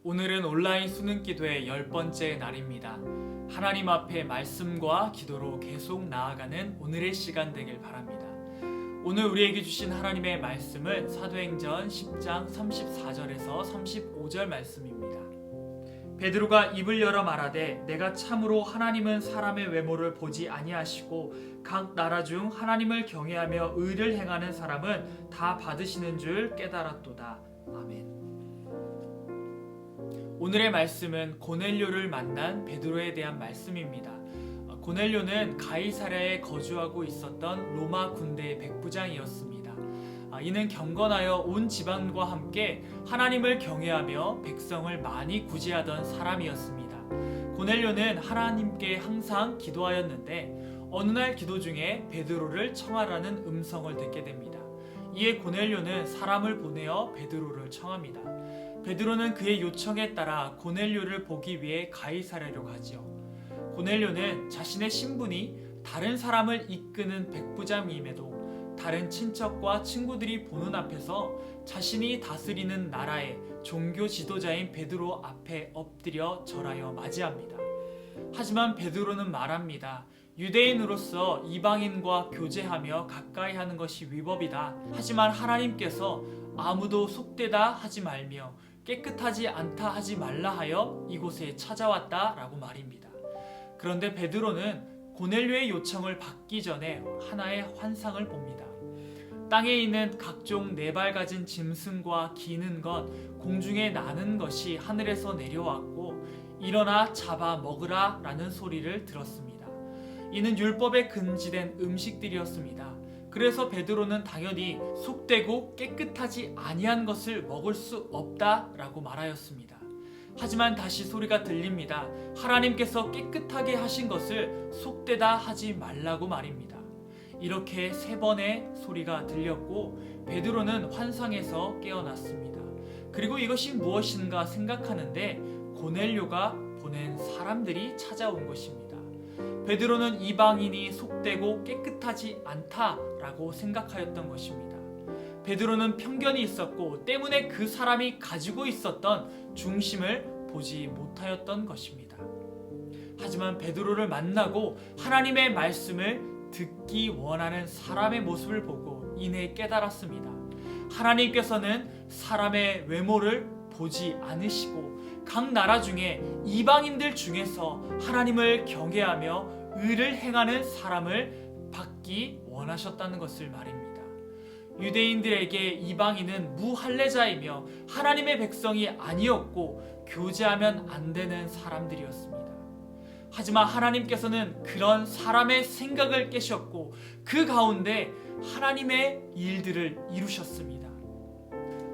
오늘은 온라인 수능 기도의 10번째 날입니다. 하나님 앞에 말씀과 기도로 계속 나아가는 오늘의 시간 되길 바랍니다. 오늘 우리에게 주신 하나님의 말씀은 사도행전 10장 34절에서 35절 말씀입니다. 베드로가 입을 열어 말하되 내가 참으로 하나님은 사람의 외모를 보지 아니하시고 각 나라 중 하나님을 경외하며 의를 행하는 사람은 다 받으시는 줄 깨달았도다. 아멘. 오늘의 말씀은 고넬료를 만난 베드로에 대한 말씀입니다. 고넬료는 가이사랴에 거주하고 있었던 로마 군대의 백부장이었습니다. 이는 경건하여 온 집안과 함께 하나님을 경외하며 백성을 많이 구제하던 사람이었습니다. 고넬료는 하나님께 항상 기도하였는데 어느 날 기도 중에 베드로를 청하라는 음성을 듣게 됩니다. 이에 고넬료는 사람을 보내어 베드로를 청합니다. 베드로는 그의 요청에 따라 고넬료를 보기 위해 가이사랴로 가지요. 고넬료는 자신의 신분이 다른 사람을 이끄는 백부장임에도 다른 친척과 친구들이 보는 앞에서 자신이 다스리는 나라의 종교 지도자인 베드로 앞에 엎드려 절하여 맞이합니다. 하지만 베드로는 말합니다. 유대인으로서 이방인과 교제하며 가까이 하는 것이 위법이다. 하지만 하나님께서 아무도 속되다 하지 말며 깨끗하지 않다 하지 말라 하여 이곳에 찾아왔다 라고 말입니다. 그런데 베드로는 고넬료의 요청을 받기 전에 하나의 환상을 봅니다. 땅에 있는 각종 네 발 가진 짐승과 기는 것, 공중에 나는 것이 하늘에서 내려왔고 일어나 잡아 먹으라 라는 소리를 들었습니다. 이는 율법에 금지된 음식들이었습니다. 그래서 베드로는 당연히 속되고 깨끗하지 아니한 것을 먹을 수 없다라고 말하였습니다. 하지만 다시 소리가 들립니다. 하나님께서 깨끗하게 하신 것을 속되다 하지 말라고 말입니다. 이렇게 3번의 소리가 들렸고 베드로는 환상에서 깨어났습니다. 그리고 이것이 무엇인가 생각하는데 고넬료가 보낸 사람들이 찾아온 것입니다. 베드로는 이방인이 속되고 깨끗하지 않다라고 생각하였던 것입니다. 베드로는 편견이 있었고 때문에 그 사람이 가지고 있었던 중심을 보지 못하였던 것입니다. 하지만 베드로를 만나고 하나님의 말씀을 듣기 원하는 사람의 모습을 보고 이내 깨달았습니다. 하나님께서는 사람의 외모를 보지 않으시고 각 나라 중에 이방인들 중에서 하나님을 경외하며 의를 행하는 사람을 받기 원하셨다는 것을 말입니다. 유대인들에게 이방인은 무할례자이며 하나님의 백성이 아니었고 교제하면 안 되는 사람들이었습니다. 하지만 하나님께서는 그런 사람의 생각을 깨셨고 그 가운데 하나님의 일들을 이루셨습니다.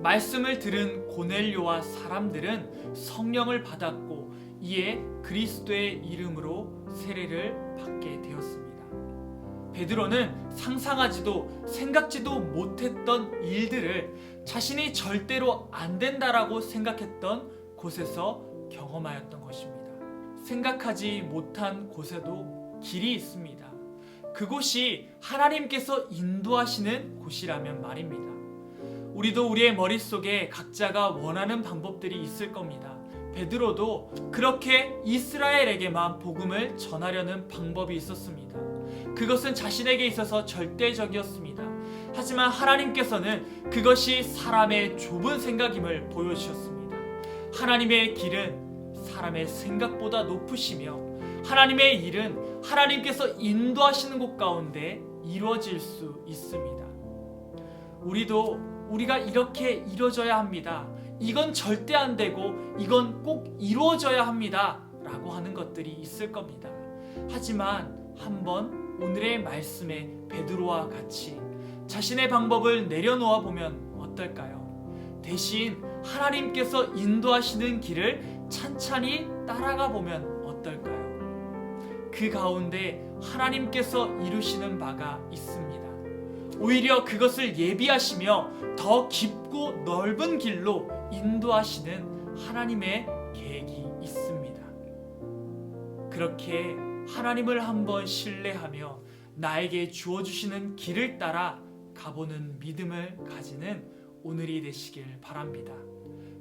말씀을 들은 고넬료와 사람들은 성령을 받았고 이에 그리스도의 이름으로 세례를 받게 되었습니다. 베드로는 상상하지도 생각지도 못했던 일들을 자신이 절대로 안 된다라고 생각했던 곳에서 경험하였던 것입니다. 생각하지 못한 곳에도 길이 있습니다. 그곳이 하나님께서 인도하시는 곳이라면 말입니다. 우리도 우리의 머릿속에 각자가 원하는 방법들이 있을 겁니다. 베드로도 그렇게 이스라엘에게만 복음을 전하려는 방법이 있었습니다. 그것은 자신에게 있어서 절대적이었습니다. 하지만 하나님께서는 그것이 사람의 좁은 생각임을 보여주셨습니다. 하나님의 길은 사람의 생각보다 높으시며 하나님의 일은 하나님께서 인도하시는 곳 가운데 이루어질 수 있습니다. 우리가 이렇게 이루어져야 합니다. 이건 절대 안 되고 이건 꼭 이루어져야 합니다. 라고 하는 것들이 있을 겁니다. 하지만 한번 오늘의 말씀에 베드로와 같이 자신의 방법을 내려놓아 보면 어떨까요? 대신 하나님께서 인도하시는 길을 찬찬히 따라가 보면 어떨까요? 그 가운데 하나님께서 이루시는 바가 있습니다. 오히려 그것을 예비하시며 더 깊고 넓은 길로 인도하시는 하나님의 계획이 있습니다. 그렇게 하나님을 한번 신뢰하며 나에게 주어주시는 길을 따라 가보는 믿음을 가지는 오늘이 되시길 바랍니다.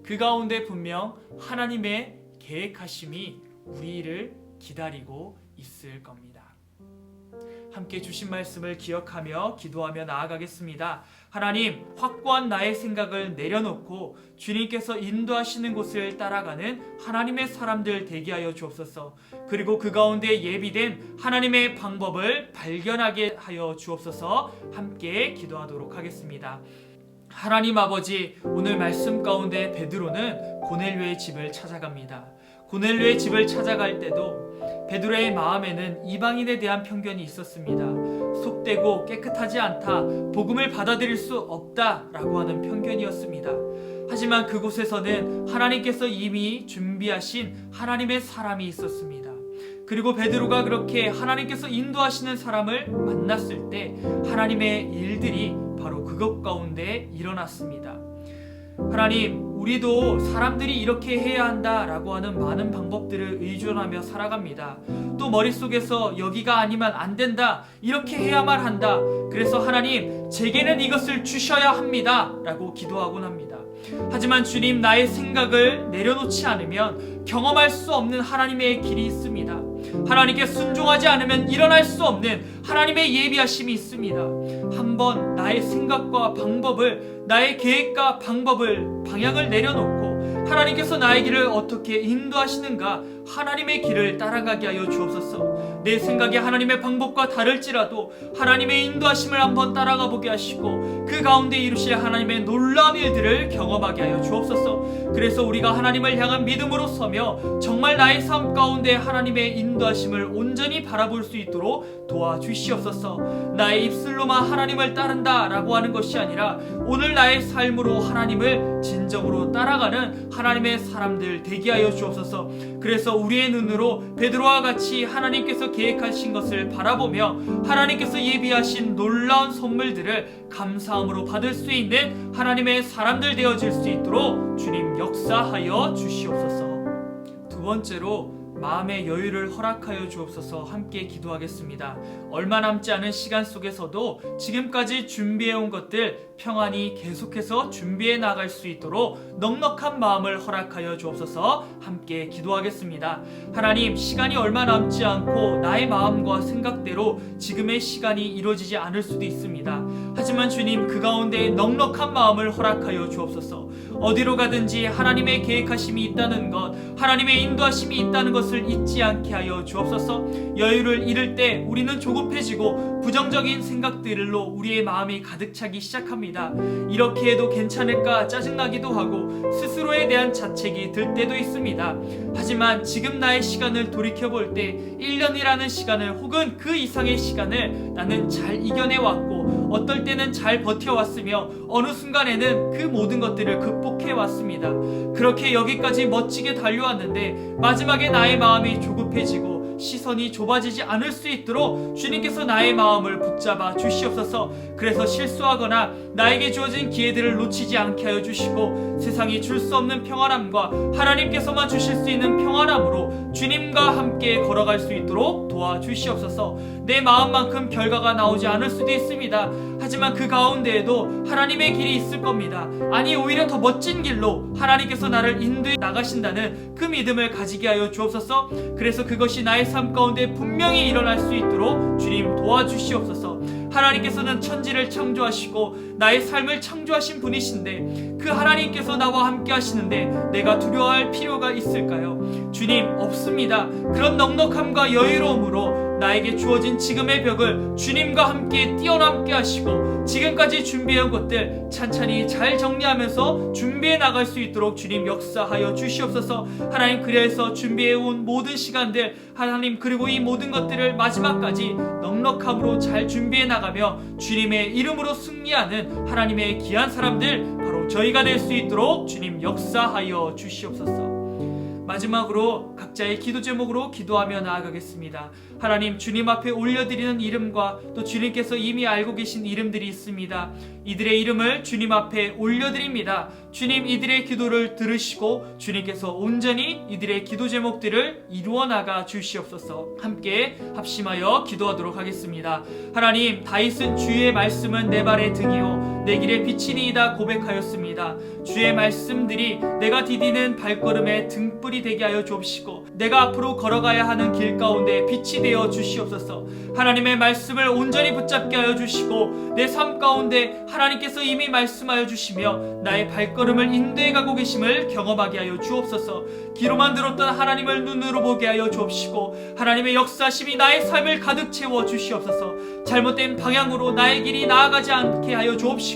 그 가운데 분명 하나님의 계획하심이 우리를 기다리고 있을 겁니다. 함께 주신 말씀을 기억하며 기도하며 나아가겠습니다. 하나님, 확고한 나의 생각을 내려놓고 주님께서 인도하시는 곳을 따라가는 하나님의 사람들 되게 하여 주옵소서. 그리고 그 가운데 예비된 하나님의 방법을 발견하게 하여 주옵소서. 함께 기도하도록 하겠습니다. 하나님 아버지, 오늘 말씀 가운데 베드로는 고넬료의 집을 찾아갑니다. 고넬료의 집을 찾아갈 때도 베드로의 마음에는 이방인에 대한 편견이 있었습니다. 속되고 깨끗하지 않다, 복음을 받아들일 수 없다라고 하는 편견이었습니다. 하지만 그곳에서는 하나님께서 이미 준비하신 하나님의 사람이 있었습니다. 그리고 베드로가 그렇게 하나님께서 인도하시는 사람을 만났을 때 하나님의 일들이 바로 그것 가운데 일어났습니다. 하나님, 우리도 사람들이 이렇게 해야 한다라고 하는 많은 방법들을 의존하며 살아갑니다. 또 머릿속에서 여기가 아니면 안 된다, 이렇게 해야만 한다, 그래서 하나님 제게는 이것을 주셔야 합니다 라고 기도하곤 합니다. 하지만 주님, 나의 생각을 내려놓지 않으면 경험할 수 없는 하나님의 길이 있습니다. 하나님께 순종하지 않으면 일어날 수 없는 하나님의 예비하심이 있습니다. 한번 나의 생각과 방법을, 나의 계획과 방법을, 방향을 내려놓고 하나님께서 나의 길을 어떻게 인도하시는가, 하나님의 길을 따라가게 하여 주옵소서. 내 생각이 하나님의 방법과 다를지라도 하나님의 인도하심을 한번 따라가 보게 하시고 그 가운데 이루실 하나님의 놀라운 일들을 경험하게 하여 주옵소서. 그래서 우리가 하나님을 향한 믿음으로 서며 정말 나의 삶 가운데 하나님의 인도하심을 온전히 바라볼 수 있도록 도와주시옵소서. 나의 입술로만 하나님을 따른다 라고 하는 것이 아니라 오늘 나의 삶으로 하나님을 진정으로 따라가는 하나님의 사람들 되게 하여 주옵소서. 그래서 우리의 눈으로 베드로와 같이 하나님께서 계획하신 것을 바라보며 하나님께서 예비하신 놀라운 선물들을 감사함으로 받을 수 있는 하나님의 사람들 되어질 수 있도록 주님 역사하여 주시옵소서. 두 번째로, 마음의 여유를 허락하여 주옵소서. 함께 기도하겠습니다. 얼마 남지 않은 시간 속에서도 지금까지 준비해온 것들 평안히 계속해서 준비해 나갈 수 있도록 넉넉한 마음을 허락하여 주옵소서. 함께 기도하겠습니다. 하나님, 시간이 얼마 남지 않고 나의 마음과 생각대로 지금의 시간이 이루어지지 않을 수도 있습니다. 하지만 주님, 그 가운데 넉넉한 마음을 허락하여 주옵소서. 어디로 가든지 하나님의 계획하심이 있다는 것, 하나님의 인도하심이 있다는 것을 잊지 않게 하여 주옵소서. 여유를 잃을 때 우리는 조급해지고 부정적인 생각들로 우리의 마음이 가득 차기 시작합니다. 이렇게 해도 괜찮을까 짜증나기도 하고 스스로에 대한 자책이 들 때도 있습니다. 하지만 지금 나의 시간을 돌이켜볼 때 1년이라는 시간을 혹은 그 이상의 시간을 나는 잘 이겨내왔고 어떨 때는 잘 버텨왔으며 어느 순간에는 그 모든 것들을 극복해왔습니다. 그렇게 여기까지 멋지게 달려왔는데 마지막에 나의 마음이 조급해지고 시선이 좁아지지 않을 수 있도록 주님께서 나의 마음을 붙잡아 주시옵소서. 그래서 실수하거나 나에게 주어진 기회들을 놓치지 않게 하여 주시고 세상이 줄 수 없는 평안함과 하나님께서만 주실 수 있는 평안함으로 주님과 함께 걸어갈 수 있도록 도와주시옵소서. 내 마음만큼 결과가 나오지 않을 수도 있습니다. 하지만 그 가운데에도 하나님의 길이 있을 겁니다. 아니, 오히려 더 멋진 길로 하나님께서 나를 인도해 나가신다는 그 믿음을 가지게 하여 주옵소서. 그래서 그것이 나의 삶 가운데 분명히 일어날 수 있도록 주님 도와주시옵소서. 하나님께서는 천지를 창조하시고 나의 삶을 창조하신 분이신데 그 하나님께서 나와 함께 하시는데 내가 두려워할 필요가 있을까요? 주님, 없습니다. 그런 넉넉함과 여유로움으로 나에게 주어진 지금의 벽을 주님과 함께 뛰어넘게 하시고 지금까지 준비해온 것들 찬찬히 잘 정리하면서 준비해 나갈 수 있도록 주님 역사하여 주시옵소서. 하나님, 그래서 준비해온 모든 시간들 하나님, 그리고 이 모든 것들을 마지막까지 넉넉함으로 잘 준비해 나가며 주님의 이름으로 승리하는 하나님의 귀한 사람들 바로 저희가 될 수 있도록 주님 역사하여 주시옵소서. 마지막으로 각자의 기도 제목으로 기도하며 나아가겠습니다. 하나님, 주님 앞에 올려드리는 이름과 또 주님께서 이미 알고 계신 이름들이 있습니다. 이들의 이름을 주님 앞에 올려드립니다. 주님, 이들의 기도를 들으시고 주님께서 온전히 이들의 기도 제목들을 이루어 나가 주시옵소서. 함께 합심하여 기도하도록 하겠습니다. 하나님, 다윗은 주의 말씀은 내 발의 등이요 내 길의 빛이니이다 고백하였습니다. 주의 말씀들이 내가 디디는 발걸음의 등불이 되게 하여 주옵시고 내가 앞으로 걸어가야 하는 길 가운데 빛이 되어 주시옵소서. 하나님의 말씀을 온전히 붙잡게 하여 주시고 내 삶 가운데 하나님께서 이미 말씀하여 주시며 나의 발걸음을 인도해 가고 계심을 경험하게 하여 주옵소서. 귀로만 들었던 하나님을 눈으로 보게 하여 주옵시고 하나님의 역사심이 나의 삶을 가득 채워 주시옵소서. 잘못된 방향으로 나의 길이 나아가지 않게 하여 주옵시고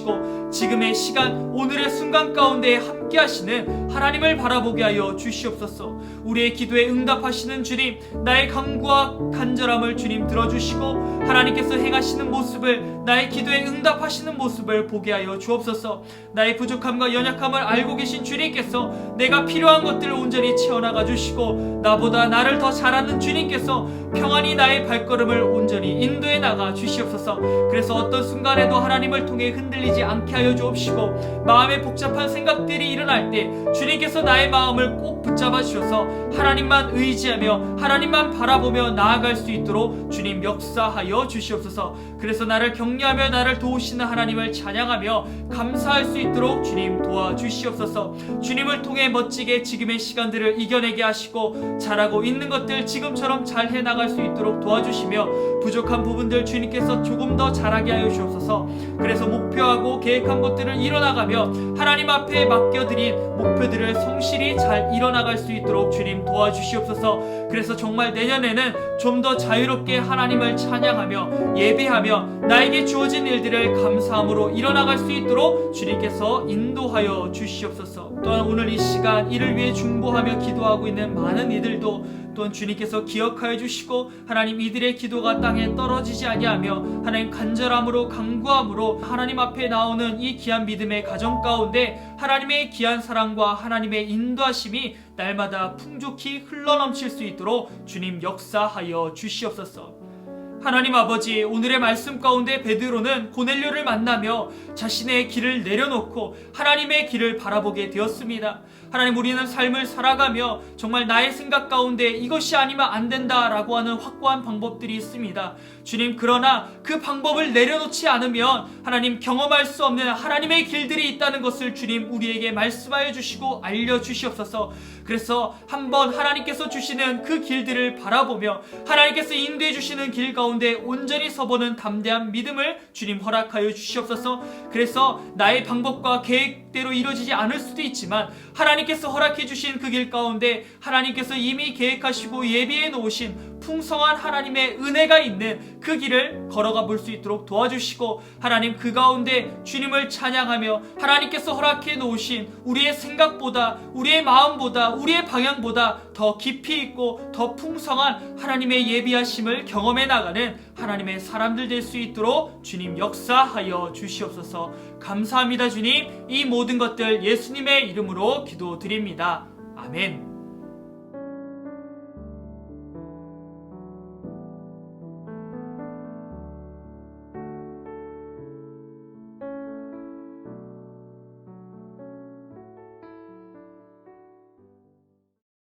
지금의 시간, 오늘의 순간 가운데 함께 하시는 하나님을 바라보게 하여 주시옵소서. 우리의 기도에 응답하시는 주님, 나의 간구와 간절함을 주님 들어주시고 하나님께서 행하시는 모습을, 나의 기도에 응답하시는 모습을 보게 하여 주옵소서. 나의 부족함과 연약함을 알고 계신 주님께서 내가 필요한 것들을 온전히 채워나가 주시고 나보다 나를 더 잘 아는 주님께서 평안히 나의 발걸음을 온전히 인도해 나가 주시옵소서. 그래서 어떤 순간에도 하나님을 통해 흔들리지 않게 하여 주옵시고 마음에 복잡한 생각들이 일어날 때 주님께서 나의 마음을 꼭 붙잡아 주셔서 하나님만 의지하며 하나님만 바라보며 나아갈 수 있도록 주님 역사하여 주시옵소서. 그래서 나를 격려하며 나를 도우시는 하나님을 찬양하며 감사할 수 있도록 주님 도와주시옵소서. 주님을 통해 멋지게 지금의 시간들을 이겨내게 하시고 잘하고 있는 것들 지금처럼 잘 해나갈 수 있도록 도와주시며 부족한 부분들 주님께서 조금 더 잘하게 하여 주옵소서. 그래서 목표하고 계획한 것들을 이뤄나가며 하나님 앞에 맡겨드린 목표들을 성실히 잘 이뤄나갈 수 있도록 주님 도와주시옵소서. 그래서 정말 내년에는 좀 더 자유롭게 하나님을 찬양하며 예배하며 나에게 주어진 일들을 감사함으로 이뤄나갈 수 있도록 주님께서 인도하여 주시옵소서. 또한 오늘 이 시간 이를 위해 중보하며 기도하고 있는 많은 이들도 또한 주님께서 기억하여 주시고 하나님 이들의 기도가 땅에 떨어지지 아니하며 하나님 간절함으로 간구함으로 하나님 앞에 나오는 이 귀한 믿음의 가정 가운데 하나님의 귀한 사랑과 하나님의 인도하심이 날마다 풍족히 흘러넘칠 수 있도록 주님 역사하여 주시옵소서. 하나님 아버지, 오늘의 말씀 가운데 베드로는 고넬료를 만나며 자신의 길을 내려놓고 하나님의 길을 바라보게 되었습니다. 하나님, 우리는 삶을 살아가며 정말 나의 생각 가운데 이것이 아니면 안 된다라고 하는 확고한 방법들이 있습니다. 주님, 그러나 그 방법을 내려놓지 않으면 하나님 경험할 수 없는 하나님의 길들이 있다는 것을 주님 우리에게 말씀하여 주시고 알려주시옵소서. 그래서 한번 하나님께서 주시는 그 길들을 바라보며 하나님께서 인도해 주시는 길 가운데 온전히 서보는 담대한 믿음을 주님 허락하여 주시옵소서. 그래서 나의 방법과 계획대로 이루어지지 않을 수도 있지만 하나님께서 허락해 주신 그 길 가운데 하나님께서 이미 계획하시고 예비해 놓으신 풍성한 하나님의 은혜가 있는 그 길을 걸어가 볼 수 있도록 도와주시고 하나님 그 가운데 주님을 찬양하며 하나님께서 허락해 놓으신 우리의 생각보다 우리의 마음보다 우리의 방향보다 더 깊이 있고 더 풍성한 하나님의 예비하심을 경험해 나가는 하나님의 사람들 될 수 있도록 주님 역사하여 주시옵소서. 감사합니다. 주님, 이 모든 것들 예수님의 이름으로 기도드립니다. 아멘.